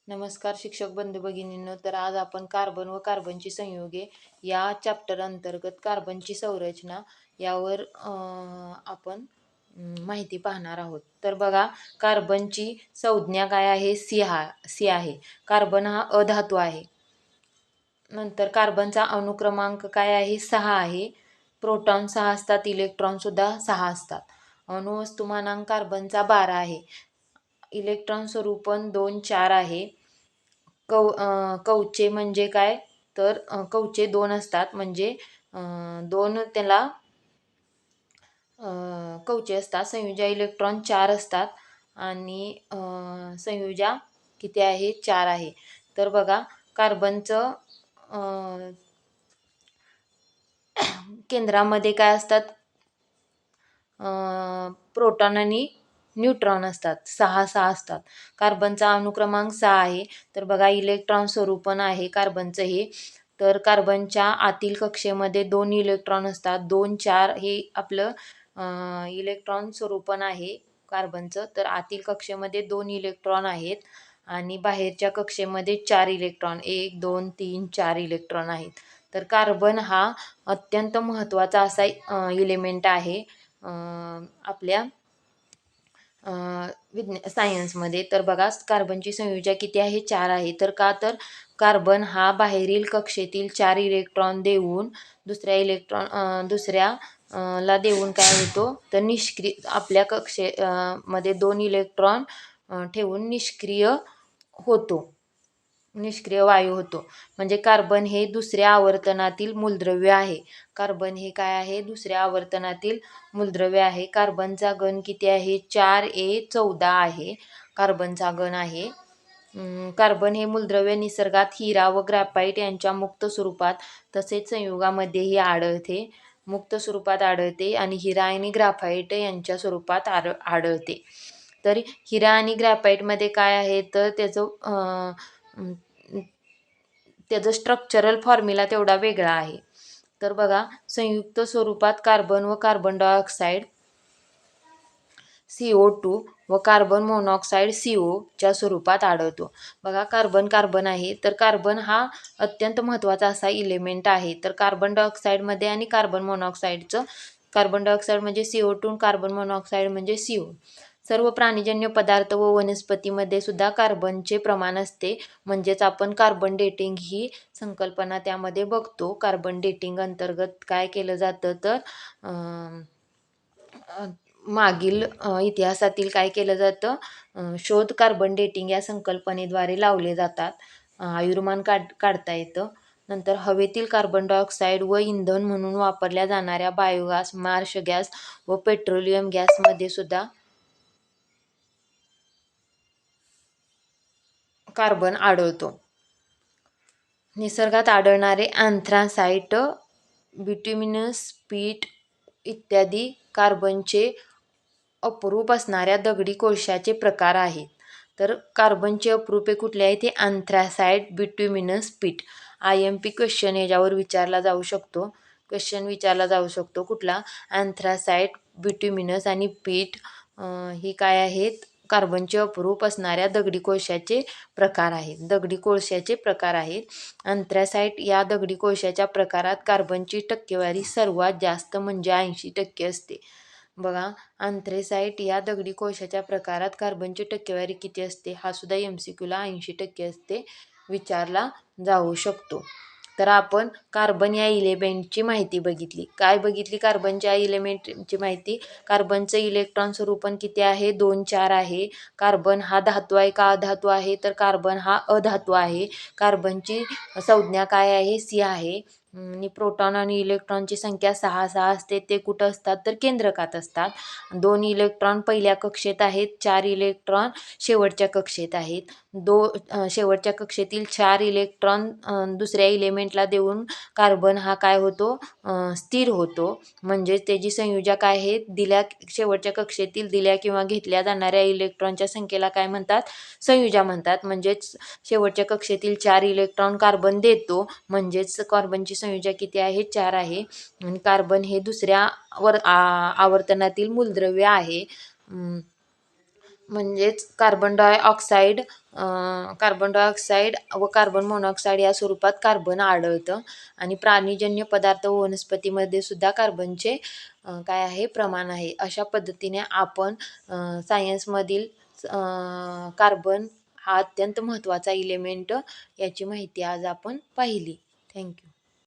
नमस्कार शिक्षक बंधू भगिनींनो. तर आज आपण कार्बन व कार्बनची संयुगे या चॅप्टर अंतर्गत कार्बनची संरचना यावर आपण माहिती पाहणार आहोत. तर बघा, कार्बनची संज्ञा काय आहे? सी आहे. कार्बन हा अधातू आहे. नंतर कार्बनचा अणुक्रमांक काय आहे? 6 आहे. प्रोटॉन 6 असतात, इलेक्ट्रॉन सुद्धा 6 असतात. अणुवस्तुमानांक कार्बनचा 12 आहे. इलेक्ट्रॉन स्वरूपन 2 4 आहे. कवचे म्हणजे काय? तर कवचे 2 असतात, म्हणजे 2 त्याला कवचे असतात. संयुजा इलेक्ट्रॉन 4 असतात आणि संयुजा किती आहे? 4 आहे. तर बघा, कार्बनचं केंद्रामध्ये काय असतात? प्रोटॉन आणि न्यूट्रॉन असतात. 6 असतात. कार्बनचा अणुक्रमांक 6 आहे. तर बघा, इलेक्ट्रॉन स्वरूपन आहे कार्बनचं हे. तर कार्बनच्या आतील कक्षेमध्ये 2 इलेक्ट्रॉन असतात. 2 4 हे आपलं इलेक्ट्रॉन स्वरूपन आहे कार्बनचं. तर आतील कक्षेमध्ये 2 इलेक्ट्रॉन आहेत आणि बाहेरच्या कक्षेमध्ये 4 इलेक्ट्रॉन, 1 2 3 4 इलेक्ट्रॉन आहेत. तर कार्बन हा अत्यंत महत्त्वाचा असा इलेमेंट आहे आपल्या सायन्समध्ये. तर बघा, कार्बनची संयुजा किती आहे? 4 आहे. तर का? तर कार्बन हा बाहेरील कक्षेतील 4 इलेक्ट्रॉन देऊन दुसऱ्या ला देऊन काय होतो? तर निष्क्रिय आपल्या मध्ये 2 इलेक्ट्रॉन ठेवून निष्क्रिय वायू होतो. म्हणजे कार्बन हे दुसऱ्या आवर्तनातील मूलद्रव्य आहे. कार्बन हे काय आहे? दुसऱ्या आवर्तनातील मूलद्रव्य आहे. कार्बनचा घन किती आहे? 4a14 आहे कार्बनचा घन आहे. कार्बन हे मूलद्रव्य निसर्गात हिरा व ग्रॅफाइट यांच्या मुक्त स्वरूपात तसेच संयुगामध्येही आढळते. मुक्त स्वरूपात आढळते आणि हिरा आणि ग्रॅफाइट यांच्या स्वरूपात आढळते. तर हिरा आणि ग्रॅफाइटमध्ये काय आहे? तर त्याचं स्ट्रक्चरल फॉर्म्युला तेवढा वेगळा आहे. तर बघा, संयुक्त स्वरूपात कार्बन व कार्बन डायऑक्साईड CO2 व कार्बन मोनॉक्साईड CO च्या स्वरूपात आढळतो. बघा, कार्बन आहे. तर कार्बन हा अत्यंत महत्त्वाचा असा इलेमेंट आहे. तर कार्बन डायऑक्साईडमध्ये आणि कार्बन डायऑक्साईड म्हणजे CO2, कार्बन मोनॉक्साईड म्हणजे CO. सर्व प्राणीजन्य पदार्थ व वनस्पतीमध्ये सुद्धा कार्बनचे प्रमाण असते. म्हणजेच आपण कार्बन डेटिंग ही संकल्पना त्यामध्ये बघतो. कार्बन डेटिंग अंतर्गत काय केलं जातं? तर मागील इतिहासातील काय केलं जातं? शोध कार्बन डेटिंग या संकल्पनेद्वारे लावले जातात. आयुर्मान काढता येतं. नंतर हवेतील कार्बन डायऑक्साईड व इंधन म्हणून वापरल्या जाणाऱ्या बायोगॅस, मार्श गॅस व पेट्रोलियम गॅसमध्ये सुद्धा कार्बन आढळतो. निसर्गात आढळणारे अँथ्रासाइट, बिट्युमिनस पीट इत्यादी कार्बनचे अप्रूप असणाऱ्या दगडी कोळशाचे प्रकार आहेत. तर कार्बनचे अप्रूपे कुठले आहेत? ते अँथ्रासाइट, बिट्युमिनस पीट. IMP क्वेश्चन याच्यावर विचारला जाऊ शकतो. कुठला? अँथ्रासाइट, बिट्युमिनस आणि पीट ही काय आहेत? कार्बनचे अप्रूप असणाऱ्या दगडी कोळशाचे प्रकार आहेत. अँथ्रासाइट या दगडी कोळशाच्या प्रकारात कार्बनची टक्केवारी सर्वात जास्त म्हणजे 80% असते. बघा, अँथ्रासाइट या दगडी कोळशाच्या प्रकारात कार्बनची टक्केवारी किती असते? हा सुद्धा MCQला 80% असते, विचारला जाऊ शकतो. तर आपण कार्बन या इलेमेंटची माहिती बघितली. काय बघितली? कार्बनच्या इलेमेंटची माहिती. कार्बनचं इलेक्ट्रॉन स्वरूपन किती आहे? 2 4 आहे. कार्बन हा धातू आहे का अधातू आहे? तर कार्बन हा अधातू आहे. कार्बनची संज्ञा काय आहे? सी आहे. आणि प्रोटॉन आणि इलेक्ट्रॉनची संख्या 6 असते. ते कुठं असतात? तर केंद्रकात असतात. 2 इलेक्ट्रॉन पहिल्या कक्षेत आहेत, 4 इलेक्ट्रॉन शेवटच्या कक्षेत आहेत. शेवटच्या कक्षेतील 4 इलेक्ट्रॉन दुसऱ्या इलेमेंटला देऊन कार्बन हा काय होतो? स्थिर होतो. म्हणजे त्याची संयुजा काय आहे? शेवटच्या कक्षेतील दिल्या किंवा घेतल्या जाणाऱ्या इलेक्ट्रॉनच्या संख्येला काय म्हणतात? संयुजा म्हणतात. म्हणजेच शेवटच्या कक्षेतील 4 इलेक्ट्रॉन कार्बन देतो. म्हणजेच कार्बनची संयुजा किती आहे? 4 आहे. आणि कार्बन हे दुसऱ्या आवर्तनातील मूलद्रव्य आहे. म्हणजेच कार्बन डायऑक्साईड व कार्बन मोनॉक्साईड या स्वरूपात कार्बन आढळतं आणि प्राणीजन्य पदार्थ व वनस्पतीमध्ये सुद्धा कार्बनचे काय आहे प्रमाण आहे. अशा पद्धतीने आपण सायन्समधील कार्बन हा अत्यंत महत्त्वाचा इलेमेंट याची माहिती आज आपण पाहिली. थँक्यू.